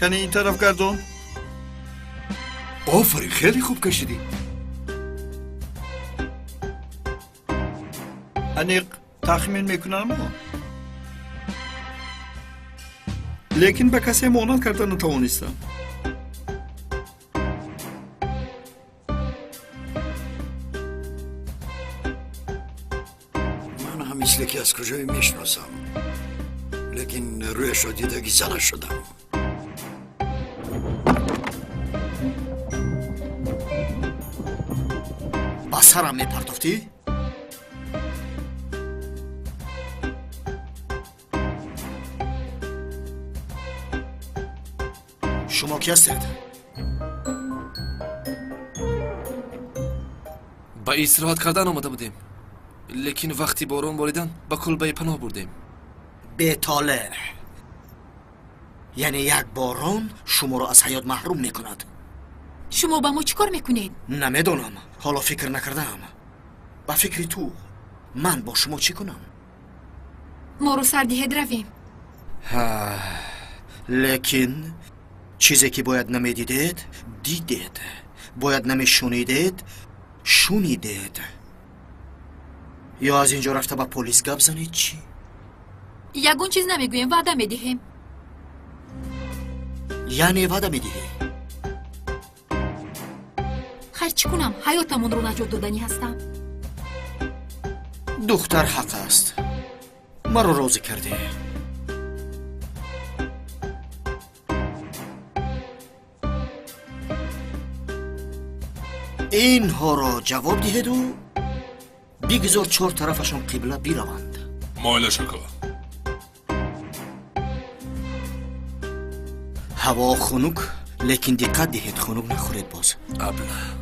کنی این طرف گردون. آفرین، خیلی خوب کشیدی. انیق تخمین میکنم لیکن به کسی مانند کردن نتوانستم. من هم مثل که از کجایی میشناسم، لیکن رویش رو دیدگی زنه شدم. با سرم میپردافتی؟ شما کی هستید؟ با استراحت کردن آمده بودیم، لیکن وقتی باران باریدن با کلبه پناه بردیم. بی‌طالع. یعنی یک باران شما رو از حیات محروم میکند. شما با ما چیکار میکنید؟ نمیدونم، حالا فکر نکردم. با فکر تو من با شما چی کنم؟ ما رو سردهد رویم. لیکن چیزی که باید نمیدیدید دیدید، باید نمیشونیدید شونیدید. یا از اینجا رفته با پلیس گپ زنید چی؟ یگون چیز نمیگویم، وعده میدهیم. یعنی وعده میدهی؟ خیر چی کنم؟ حیاتمون رو نجات دادنی هستم. دختر حق است، مرا راضی کرده. اینها را جواب دهید و بگذار چهار طرفشان قبله بیروند. مایل شکا. هوا خنک، لیکن دقت دهید خنک نخورید باز. ابله.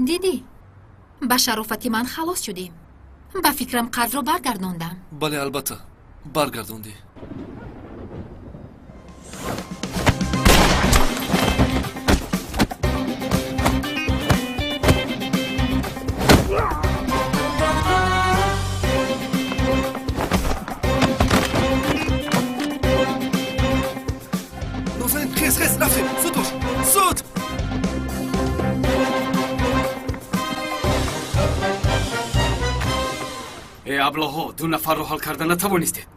دیدی؟ با شرافتی من خلاص شدیم. با فکرم قرض رو برگرداندم. بله البته برگردوندی. نوزن خیز رفتیم. زود باش، زود. ای ابله‌ها، دو نفر رو حل کردن نتوانستید.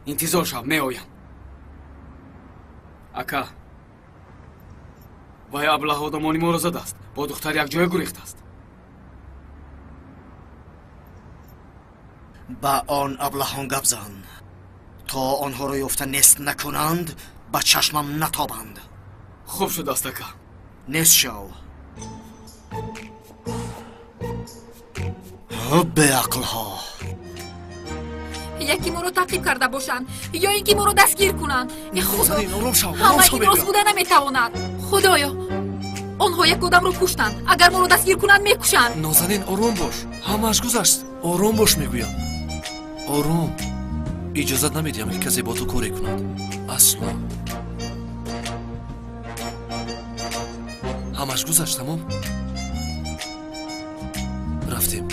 انتظار شو، میآیم. اکا وای ابله‌ها دمانی ما رو زده است. با دختر یک جای گریخته است. با آن ابلهان گپ زن تا آنها را یافته نیست نکنند، با چشمم نتابند. خوب شد است اکا. نیست شو. به عقلها. یکی ما رو تعقیب کرده باشند یا اینکه ما رو دستگیر کنند. خدا، همه این راست بوده نمیتواند. خدایا، آنها یک آدم رو کشتند. اگر ما رو دستگیر کنند میکشند. نازنین آروم باش، همه‌اش گذشت. آروم باش میگویم. آروم. اجازت نمیدیم که کسی با تو کاری کند. اصلا. همه‌اش گذشت. تمام. رفتیم.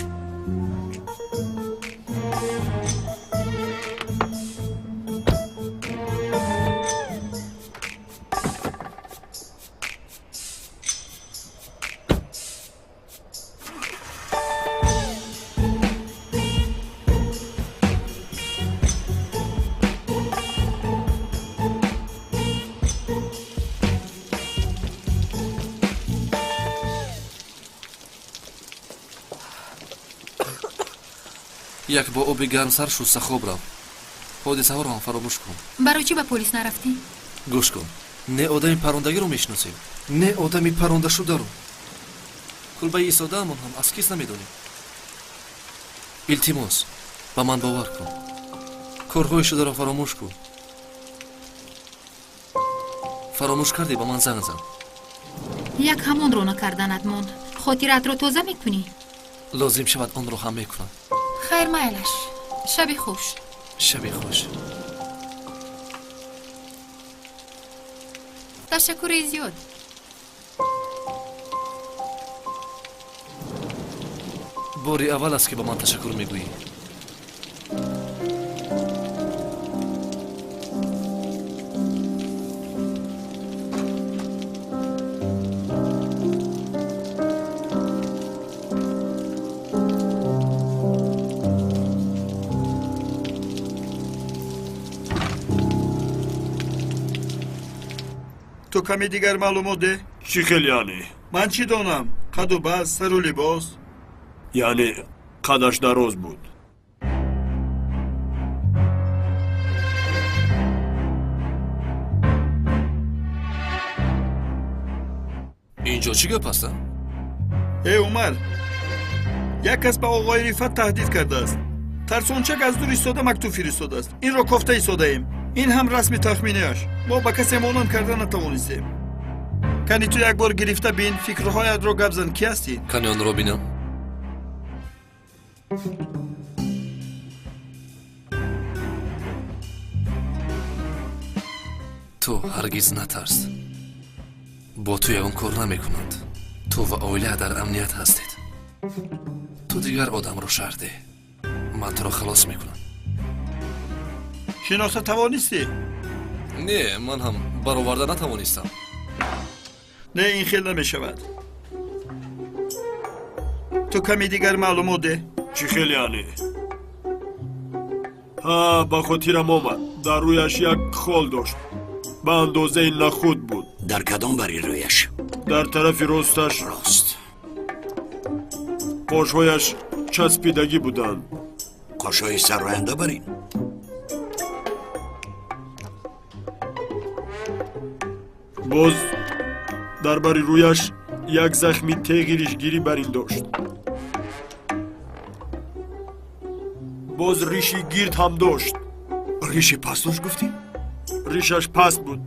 یک با آب گرم سر شسته خواب رفت. حادثه ها رو هم فراموش کن. برای چی به پلیس نرفتی؟ گوش کن، نه آدم پروندگی رو میشناسیم، نه آدمی پرونده شده رو. کلبه ایستاده همون هم از کس نمیدونیم. التماس به من باور کن، کارهای شده را فراموش کن. فراموش کردی به من زنگ زن. یک همون رو نکردنت موند. خاطرت رو تازه میکنی. لازم شود آن رو هم میکنم. خیر میلش. شبی خوش. شبی خوش. ташаккури зиёд. бори аввал аст ки ба ман ташаккур мегӯӣ. تو کمی دیگر معلومات ده؟ چی خیلی یعنی؟ من چی دانم؟ قد و بست، سر و لباس. یعنی قدش دراز بود. اینجا چی گپ است؟ ای عمر، یک کس به آقای رفعت تهدید کرده است. ترسونچک از دور ایستاده مکتوب فرستاده است. این را کوفته ایستاده ایم. این هم رسمی تخمینیش. ما به کسی مانند کرده نتوانستیم. کنی تو یک بار گرفته بین فکرهایت را گپ زن. کی هستی؟ کنی آن را بینم؟ تو هرگز نترس. با تو یگان کار نمیکنند. تو و اولیه در امنیت هستید. تو دیگر آدم رو شرده. من تو را خلاص میکنم. شناخته توانستی؟ نه، من هم برآورده نتوانستم. نه، این خیلی نمیشود. تو کمی دیگر معلومات ده. چی خیلی یعنی؟ ها، با خاطرم آمد. در رویش یک خال داشت. به اندازه نخود بود. در کدام بری رویش؟ در طرف راستش. راست. قاشهایش چسبیدگی بودند. قاشهای سراینده برین. باز در بری رویش یک زخمی تیغ ریشگیری بر این داشت. باز ریشی گیرد هم داشت. ریشی پس داشت گفتی؟ ریشش پست بود.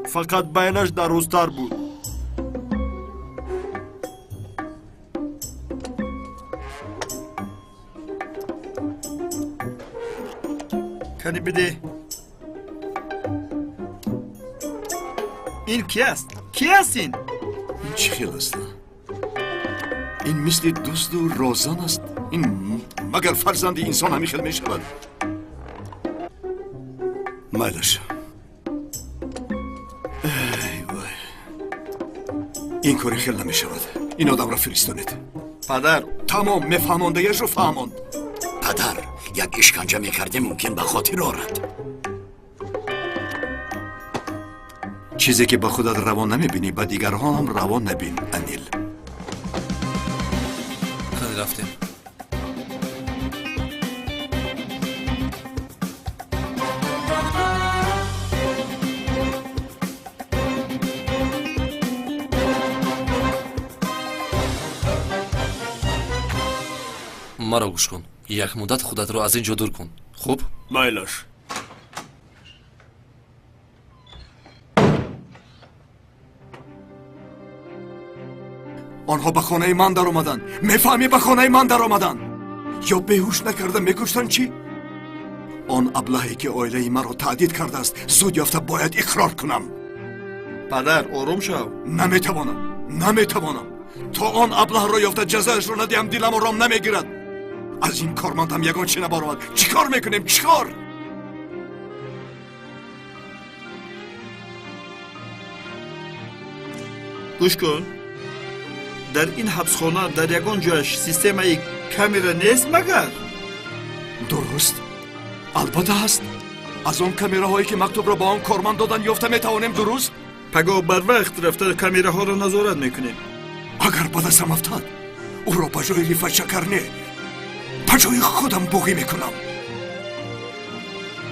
فقط بینش درازتر بود. کنی بده. این کی است؟ کی هستین؟ این چی خیل است؟ این مثل دوست و روزان است. این مگر فرزند انسان همی خیل می شود؟ مایلش. ای وای. این کاری خیل نمی شود. این آدم را فرستانید. پدر، تمام مفهماندهیش رو فهماند. پدر، یک اشکنجه میکرده ممکن به خاطر آرد. چیزی که به خودت روان نمیبینی به دیگرها هم روان نبین انیل. کنی رفتیم. مرا گوش کن. یک مدت خودت رو از اینجا دور کن. خوب؟ مایلش. آنها به خانه من در آمدن. میفهمی به خانه من در آمدن. یا بیهوش نکرده میکشتن چی؟ آن ابلهی که عائله مرا تهدید کرده است زود یافته باید اقرار کنم. پدر آروم شو. نمیتوانم. تا آن ابله را یافته جزایش را ندیم دلم آرام نمیگیرد. از این کارمندم یگان چی نبارد. چیکار میکنیم؟ چیکار؟ گوش کن. در این حبسخانه در یگان جایش سیستم کامera نیست مگر؟ درست. البته هست. از آن کامیراهایی که مکتوب را با آن کارمند دادن یافته میتوانیم. درست. پگاه بر وقت رفته کامیراها را نظارت میکنیم. اگر به دستم افتاد او را به جای رفعت شکرنه به جای خودم بوغی میکنم.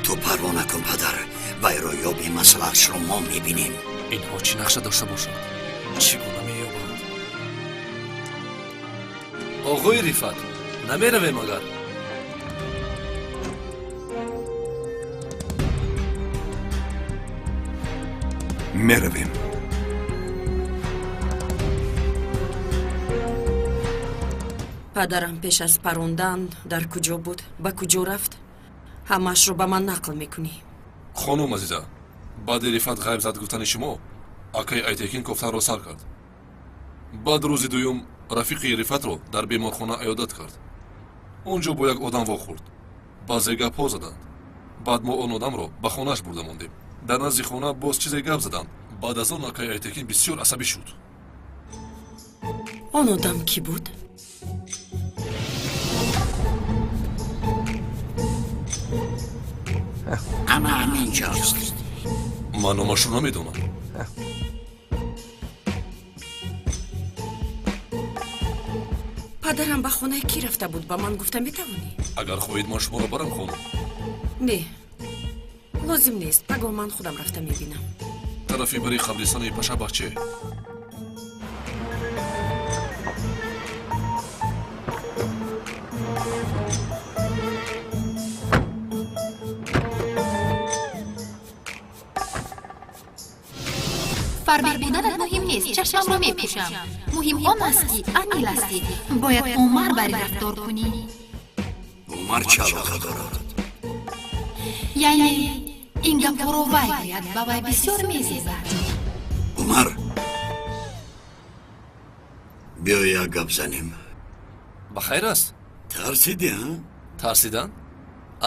تو پروا نکن پدر. وی را یابی مسئلهش رو ما میبینیم. اینها چی نقشه داشته باشد؟ چگونه مییابند؟ آقای رفعت نمیرویم مگر؟ میرویم. پدرم پیش از پروندن در کجا بود؟ به کجا رفت؟ همش رو به من نقل میکنی. خانم عزیزه، بعد رفعت غیب زد گفتن شما акай Айтекин кофтанро сар кард. баъд рӯзи дуюм рафиқи Рифатро дар беморхона иёдат кард. онҷо бо як одам вохӯрд. баъзе гапҳо заданд. баъд мо он одамро ба хонааш бурда мондем. дар назди хона боз чизе гап заданд. баъд аз он акай Айтекин бисёр асабӣ шуд. он одам кӣ буд? همه همینجاست. ман номашро намедонам. падарам ба хонаи кӣ рафта буд ба ман гуфта метавонӣ? агар хоҳед ман шуморо барам хонам. не лозим нест, пагоҳ ман худам рафта мебинам. тарафи бари қабристони пашабахче. фарбир буданат муҳим нест, чашмамро мепӯшам. муҳим он аст ки анил ҳастӣ. бояд умар бари рафтор кунӣ. عمر چه علاقه دارد؟ яъне ин гапҳоро вай гӯяд ба вай бисёр мезебад. عمر بیا یک گپ زنیم. ба хайр аст. ترسیدی ها؟ тарсидан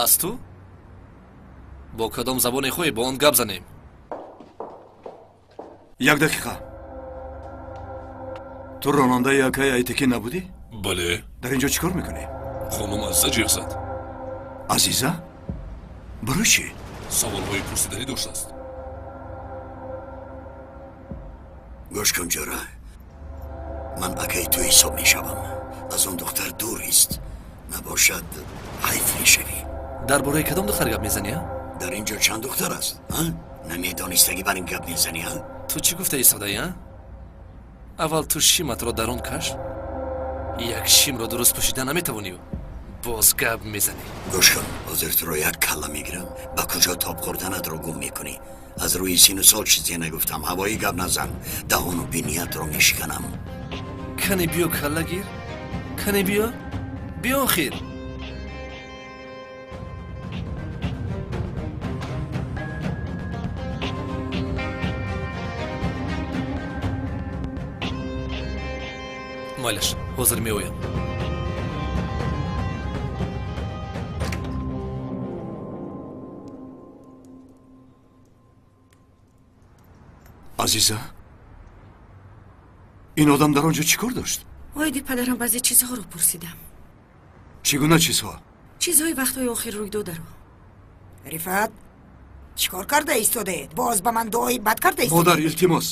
аз ту бо кадом забоне хоҳӣ бо он гап занем? як дақиқа. ту ронандаи акай Айтекин набудӣ? бале, дар инҷо чӣ кор мекунӣ? хонум азиза ҷиғ зад. азиза? барои чӣ? саволҳои пурсиданӣ доштааст. گوش کن جورا. من اکی تو حساب می شوم. از اون دختر دور است. نباشد حیف می شوی. дар бораи кадом духтар гап мезанӣ? در اینجا چند دختر است؟ نمیدانستگی بر این گپ میزنی ها؟ ту чӣ гуфта истодаӣ? аввал ту шиматро дар он каш. як шимро дуруст пӯшида наметавонӣ. боз гап мезанӣ. گوش کن. حاضر تو رو یک کلا میگیرم. با کجا تاب خوردنت رو گم میکنی. از روی سین و سال چیزی نگفتم. هوایی گپ نزن. دهان و بینیت رو میشکنم. кане биё калла гир. кане биё. биё охир. майлаш ҳозир меоям. азиза, ин одам дар он ҷо чӣ кор дошт? оиди падарам баъзе чизҳоро пурсидам. чӣ гуна чизҳо? чизҳои вақтҳои охир рӯйдодаро. рифат чикор карда истодаед? боз ба ман дуои бад карда истодаед? модар илтимос.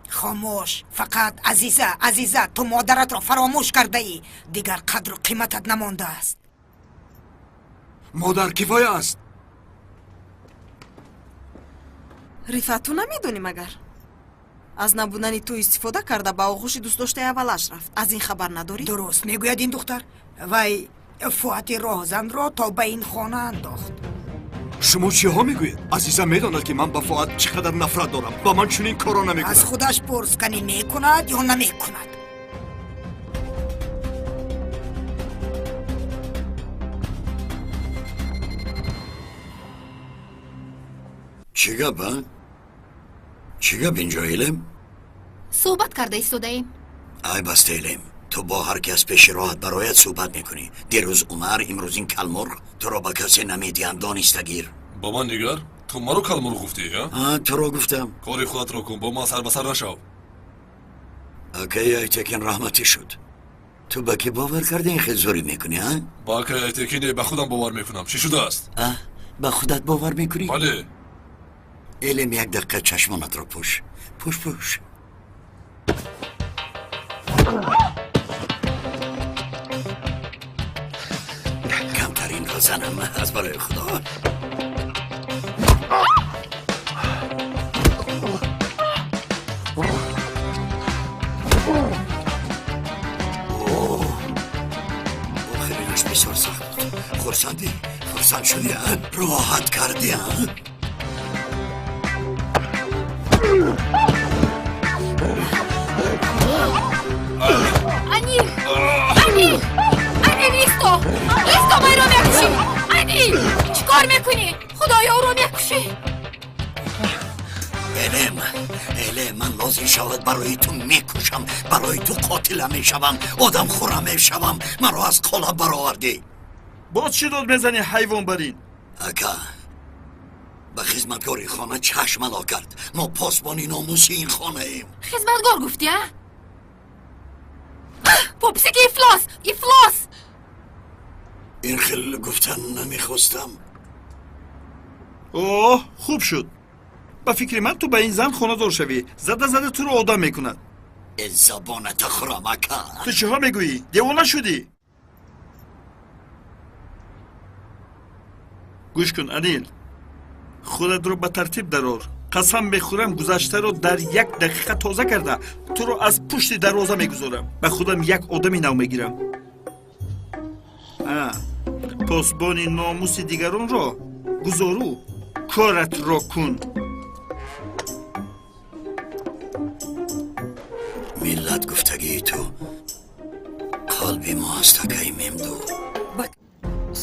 خاموش. فقط عزیزه تو مادرت را فراموش کرده ای. دیگر قدر و قیمتت نمانده است. модар кифоя аст. рифат ту намедонӣ магар аз набудани ту истифода карда ба оғӯши дӯстдоштаи аввалаш рафт. аз ин хабар надорӣ? درست میگوید این دختر. وی فوات راهزن را تا به این خانه انداخت. шумо чиҳо мегӯед? азиза медонад ки ман ба фуат чӣ қадар нафрат дорам. ба ман чунин коро از намекунад. خودش پرس کنی میکند یا نمیکند. چی گپ ها؟ چی گپ اینجا ایلم؟ صحبت карда истодаем. ای بسته ایلم. تو با هر کس پیش راحت برایت صحبت میکنی. دیروز عمر امروز این کلمرغ تو را با کسی نمیدیم دانستگیر. ба ман нигар. ту маро калмурғ гуфтӣ? تو را گفتم. кори худатро кун. бо ман сар ба сар нашав. اکی Айтекин رحمتی شد. تو با کی باور کرده این خیلی زوری میکنی ها؟ ба акай Айтекин ба худам бовар мекунам. чӣ шудааст? با خودت باور میکنی؟ бале. ایلم یک دقیقه چشمانت را پوش. پوش. کمترین را زنم از برای خدا. آخرینش بسیار سخت بود. خرسند شدی ها؟ راحت کردی ها؟ анил исто майро мекушӣ. анил чӣ кор мекунӣ? худоё ӯро мекушӣ. بلم اله من لازم شود برای تو میکشم، برای تو قاتل میشوم، آدم خورم میشوم. مرا از قلاب برآوردی. باز چی داد میزنی حیوان برین؟ اکا به خدمتگاری خانه چشم علا کرد. ما پاسبانی ناموسی این خانه ایم. خدمتگار گفتی ها؟ پوپسیک افلاس این خیلی گفتن نمیخواستم. اوه خوب شد. با فکر من تو به این زن خانه دار شوی، زده تو رو آدم میکند. این زبانت خورم اکا. تو چه ها میگویی؟ دیوانه شدی؟ گوش کن انیل، خودت رو به ترتیب درار. قسم بخورم گذشته رو در 1 دقیقه تازه کرده تو رو از پشت دروازه میگذارم. به خودم یک آدمی نو میگیرم. پاسبانی ناموس دیگران را گذارو، کارت را کن. ملت گفتگی تو قلبی ما است که میمدو.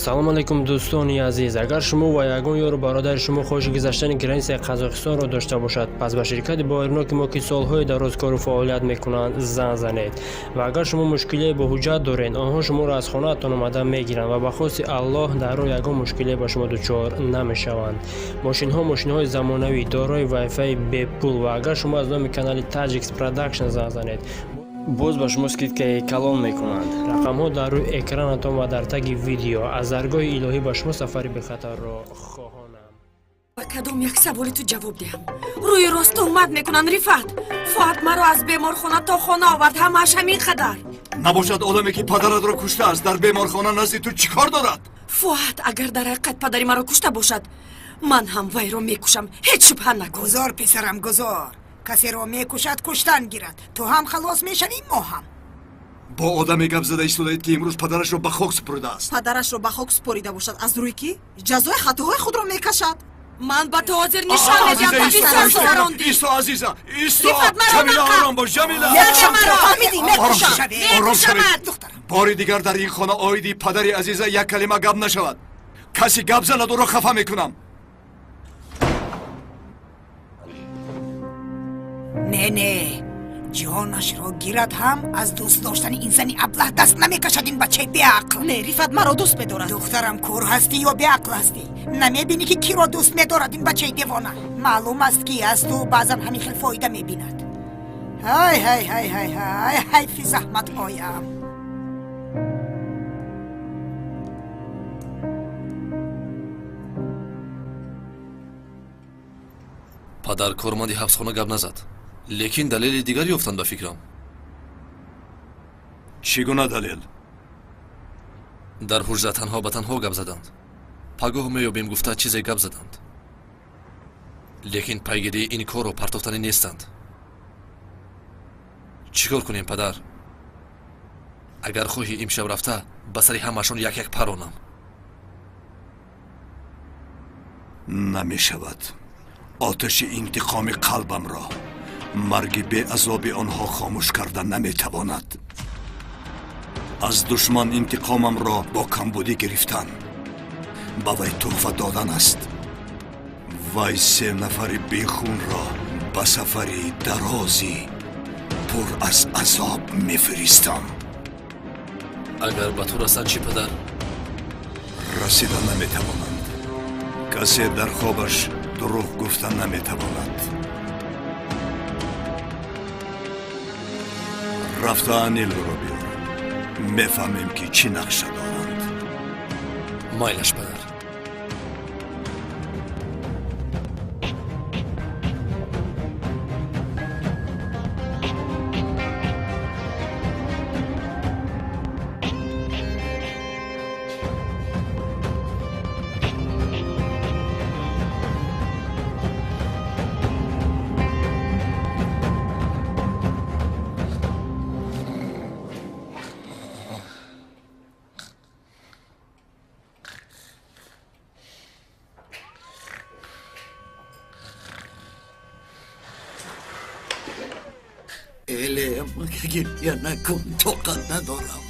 салом алейкум дӯстони азиз, агар шумо ва ягон ёру бародари шумо хоҳиши гузаштани границаи қазоқистонро дошта бошад, пас ба ширкати боириноки мо ки солҳои дароз кору фаъолият мекунанд зан занед. Ва агар шумо мушкилие бо ҳуҷҷат доред, онҳо шуморо аз хонаатон омада мегиранд ва ба хости аллоҳ дар роҳ ягон мушкилие ба шумо дучор намешаванд. Мошинҳои замонавӣ дорои вайфаи бепул ва агар шумо аз номи канали Tajix Production зан занед, боз ба шумо скидкаи калон мекунанд. рақамҳо дар рӯи экранатон ва дар таги видео. аз даргоҳи илоҳӣ ба шумо сафари бехатарро хоҳонам. ба кадом як саволи ту ҷавоб диҳам? рӯи рост тӯҳмат мекунанд рифат. фуад маро аз беморхона то хона овард, ҳамааш ҳамин қадар. набошад одаме ки падаратро куштааст дар беморхона назди ту чӣ кор дорад? фуад агар дар ҳақиқат падари маро кушта бошад, ман ҳам вайро мекушам. ҳеҷ шубҳа накун. гузор писарам гузор. касеро мекушад куштан гирад. ту ҳам халос мешавӣ, мо ҳам. бо одаме гап зада истодаед ки имрӯз падарашро ба хок супурдааст. падарашро ба хок супорида бошад аз рӯи ки ҷазои хатоҳои худро мекашад. ман ба ту ҳозир нишон медиҳам ки бисёр гузарондӣ. исто азиза, исто. ҷамила ором бош, ҷамила. ором шавед. бори дигар дар ин хона оиди падари азиза як калима гап нашавад. касе гап занад ӯро хафа мекунам. не ҷонашро гирад ҳам аз дӯст доштани ин зани аблаҳ даст намекашад. ин бачаи беақл. не рифат маро дӯст медорад. духтарам кур ҳастӣ ё беақл ҳастӣ? намебинӣ ки киро дӯст медорад ин бачаи девона? маълум аст ки аз ту баъзан ҳамин хел фоида мебинад. ҳай ҳайфи заҳматҳоям. падар корманди ҳабсхона гап назад, лекин далели дигар ёфтанд ба фикрам. чӣ гуна далел? дар ҳуҷра танҳо ба танҳо гап заданд. пагоҳ меёбем гуфта чизе гап заданд, лекин пайгирии ин корро партофтанӣ нестанд. чӣ кор кунем падар? агар хоҳӣ имшаб рафта ба сари ҳамашон як паронам. намешавад. оташи интиқоми қалбамро марги беазоби онҳо хомӯш карда наметавонад. аз душман интиқомамро бо камбудӣ гирифтан ба вай тӯҳфа додан аст. вай 3 нафари бехунро ба сафари дарозӣ пур аз азоб мефиристам. агар ба ту расанд чӣ падар? расида наметавонанд. касе дар хобаш дурӯғ гуфта наметавонад. рафта анилро биёр. мефаҳмем ки чӣ нақша доранд. майлаш падар. الهام گریه نکن، طاقت ندارم.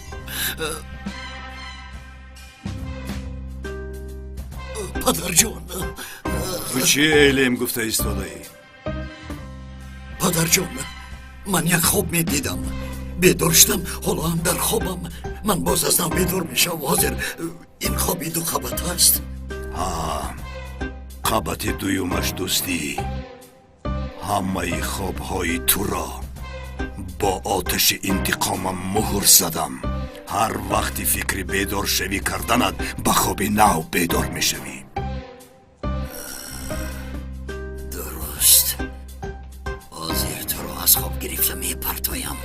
پدر جان، تو چی ایلیم گفته ایستاده ای؟ پدر جان من یک خواب می دیدم بیدار شدم حالا هم در خوابم من باز از نو بیدار میشم حاضر این خوابی دو خبت هست قبط دویمش دوستی همه خوابهای تو را با آتش انتقامم مهر زدم هر وقتی فکری بیدار شوی کردنت به خواب نو بیدار میشوی درست حاضر تو را از خواب گرفتم می پرتایم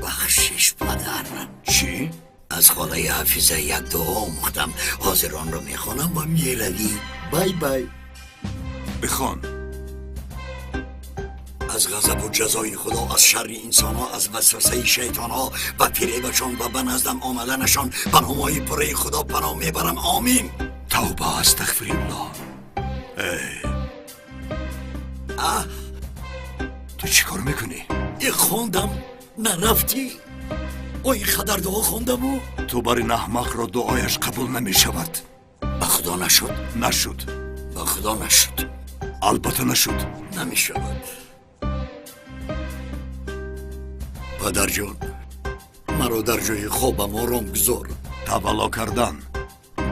بخشش پدر چی؟ از خاله حافظه یک دعا آموختم حاضر آن را میخوانم و میروی بای بای بخوان از غضب و جزای خدا از شر انسان ها از وسوسه شیطان ها و فریبشان و به نزدم آمدنشان به نامهای پره خدا پناه میبرم آمین توبه استغفر الله تو چی کار میکنی؟ ای خوندم نرفتی این خدر دعا خوندم و تو بر این احمق را دعایش قبول نمیشود به خدا نشد نشد به خدا نشد البته نشد نمیشود پدر جان مرا در جای خوابم آرام گذار تولا کردن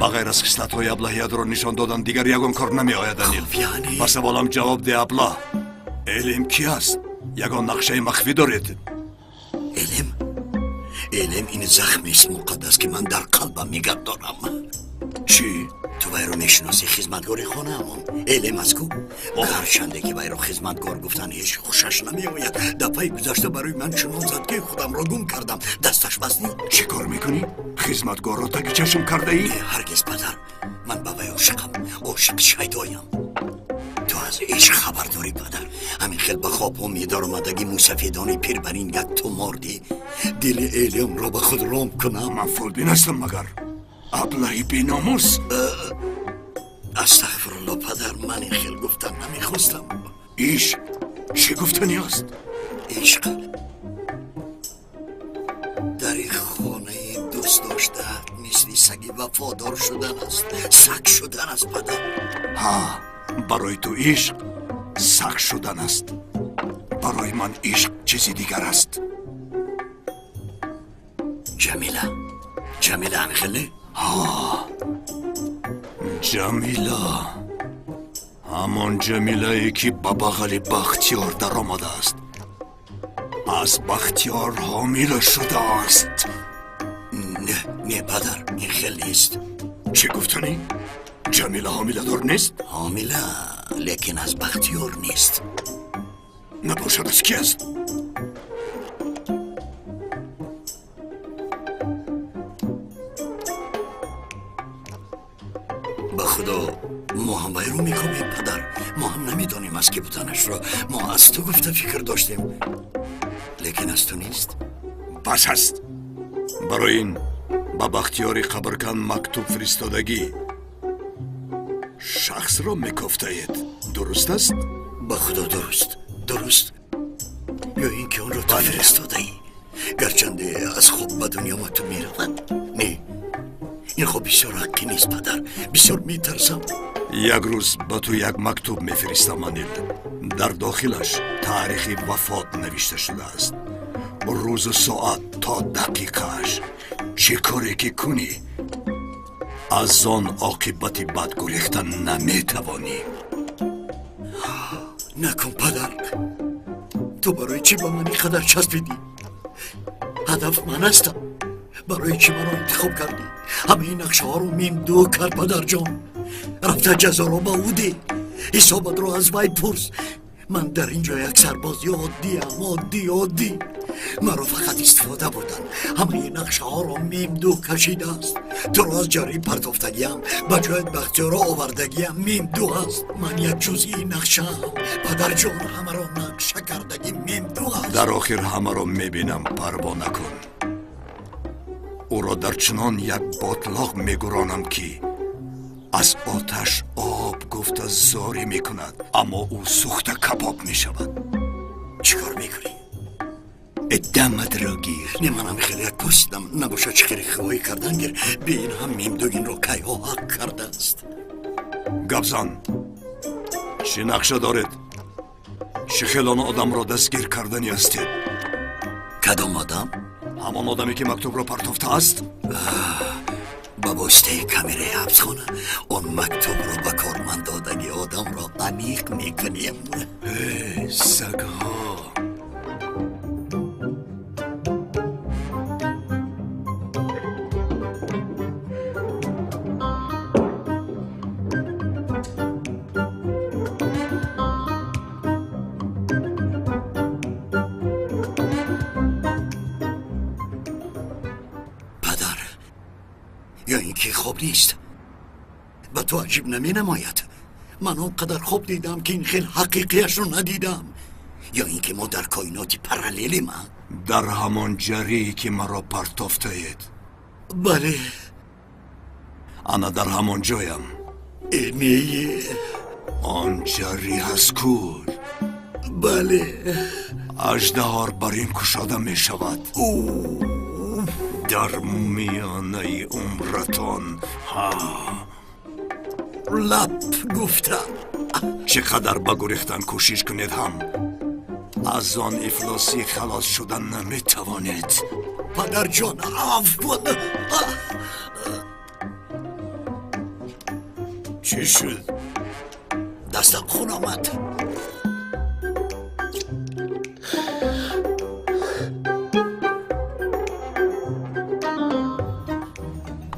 بغیر از خصلت های ابلهیت را نشان دادن دیگر یگان کار نمی آید دانیل یعنی پس سوالم جواب ده ابله علم کی است یگان نقشه مخفی دارید علم این زخمی است مقدس که من در قلبم نگه دارم چی؟ تو وی رو میشناسی خدمتگاری خانه همون علم از کو هرچنده که وی رو خدمتگار گفتن هیچ خوشش نمی آید دفعه گذشته برای من چنان زد که خودم را گم کردم دستش بستی چی کار میکنی؟ خدمتگار را تک چشم کرده ای؟ هرگز پدر من به وی عاشقم عاشق شیدایم تو از عشق خبر داری پدر همین خیل به خواب امیدار آمدگی موسفیدانی پیر بر این یک تو مردی دل علم را به خود رام کنم من فولبین هستم مگر ابلهی بی ناموس استغفرالله پدر من این خیل گفتم نمیخواستم عشق چه گفتنی است؟ عشق در این خانه دوست داشته مثل سگی وفادار شدن است سگ شدن است پدر برای تو عشق سگ شدن است برای من عشق چیزی دیگر است جمیله انخله جمیله همان جمیله ای که به بغل بختیار در آمده است از بختیار حامله شده است نه پدر این خیل نیست چه گفتنی؟ جمیله حامله دار نیست؟ حامله لیکن از بختیار نیست نباشد از کی است؟ به خدا ما هم وی رو میکنیم پدر ما هم نمیدانیم از کی بودنش را ما از تو گفته فکر داشتیم لیکن از تو نیست بس هست برای این با بختیاری قبرکن مکتوب فرستادگی شخص را میکفته اید درست است؟ به خدا درست یا اینکه اون را تو فرستاده ای گرچنده از خوب به دنیا مکتوب میرود نه این خوب بسیار حقی نیست پدر بسیار میترسم یک روز با تو یک مکتوب میفرستم انیل در داخلش تاریخ وفات نوشته شده است روز و ساعت تا دقیقهش چه کاری که کنی از آن عاقبت بد گریختن نمیتوانی نکن پدر تو برای چی با من اینقدر چسبیدی هدف من هستم برای چی من رو انتخاب کردی همه این نقشه ها رو دو کرد پدر جان رفته جزا رو با اوده حسابت رو از وی پرس من در اینجا یک سربازی عادی مرا فقط استفاده بودن همه این نقشه ها رو دو کشیده است تو را از جاری پرتافتگیم به جایت بختیارا آوردگیم دو است من یک جزئی این نقشه هم پدر جان همه را نقشه کردگیم دو است در آخر همه را میبینم پروا نکن او را در چنان یک باطلاق میگرانم که از آتش آب گفته زاری میکند اما او سوخته کباب میشود چیکار میکنی؟ دمت را گیر نه منم خیلی یک پستم نباشه چه خیلی خواهی کردن گیر به این هم میمدوگین را که ها حق کرده است گبزن چه نقشه دارید؟ چه خیلان آدم را دستگیر کردنی هستید؟ کدام آدم؟ همان آدمی که مکتوب را پرتافته است؟ با واسطه کامره حبسخانه اون مکتوب رو به کارمند دادگی آدم را عمیق میکنیم. سگها. یا اینکه خوب نیست. به تو عجیب نمی نماید. من اونقدر خوب دیدم که این خیل حقیقیش رو ندیدم. یا اینکه ما در کائناتی پراللیم. در همان جری که مرا پرتافته اید. بله. انا در همان جایم. اینیه. آن جری هست کور. بله. اژدهار بر این کشاده می شود. در میانه عمرتان. لب گفتم. چقدر بگریختن کوشش کنید هم از آن افلاسی خلاص شدن نمی توانید. پدر جان عفو. چی شد؟ دستم خون آمد.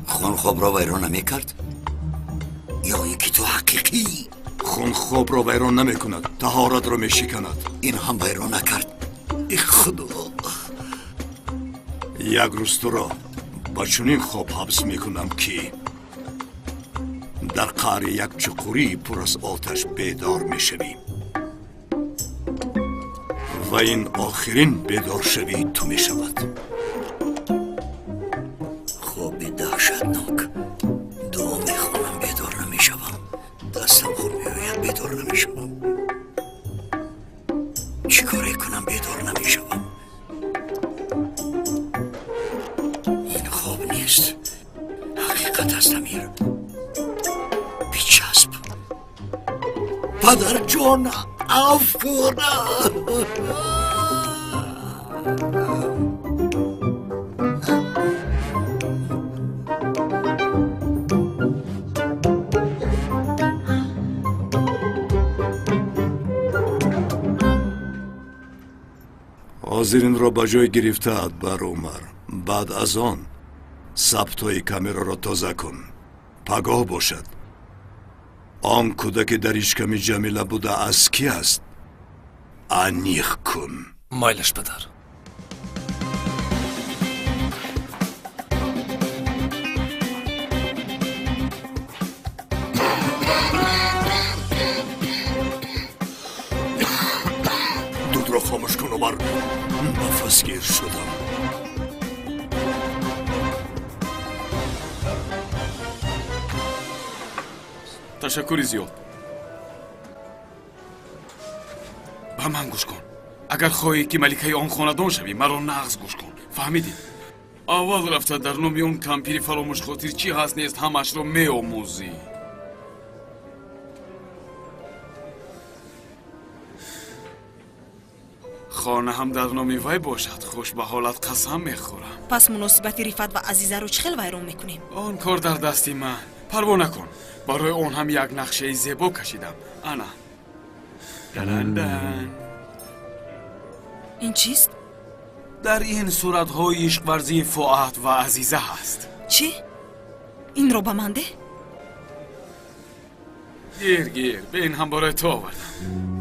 خون خوب را ویران نمی کرد؟ یا اینکه تو حقیقی؟ خون خوب را ویران نمی کند، طهارت را می شکند. این هم ویران نکرد. ای خدا. یک روز تو را با چنین خوب حبس می کنم که در قعر یک چقوری پر از آتش بیدار می شوی و این آخرین بیدار شوی تو می شود. خوابی دهشتناک. دعا می خونم بیدار نمی شوم. دستم خون می آید بیدار نمی شوم. چی کاری کنم بیدار نمی شوم؟ این خواب نیست. حقیقت است امیر. بیچسب. پدر جان عفو کن. حاضرین را به جای گرفته‌اند بر عمر. بعد از آن ثبت‌های کامera را تازه کن. پگاه باشد. آن کودک در اشکم جمیله بوده از کی است؟ انیق کن. مایلش پدر. دود را خاموش کن عمر. نفس گیر شدم. تشکری زیاد. به من گوش کن. اگر خواهی که ملکه آن خاندان شوی مرا نغز گوش کن. فهمیدی؟ اول رفته در نام اون کمپیر فراموش خاطر چی هست نیست همش را می آموزی. خانه هم در نام وی باشد. خوش به حالت قسم میخورم. پس مناسبت رفت و عزیزه رو چخیل ویران میکنیم؟ آن کار در دستی من. پروا نکن. برای اون هم یک نقشه زیبا کشیدم. انا لندن. این چیست؟ در این صورت‌های عشق ورزی فؤاد و عزیزه هست. چی؟ این رو به من ده؟ گیر به این هم برای تو آوردم.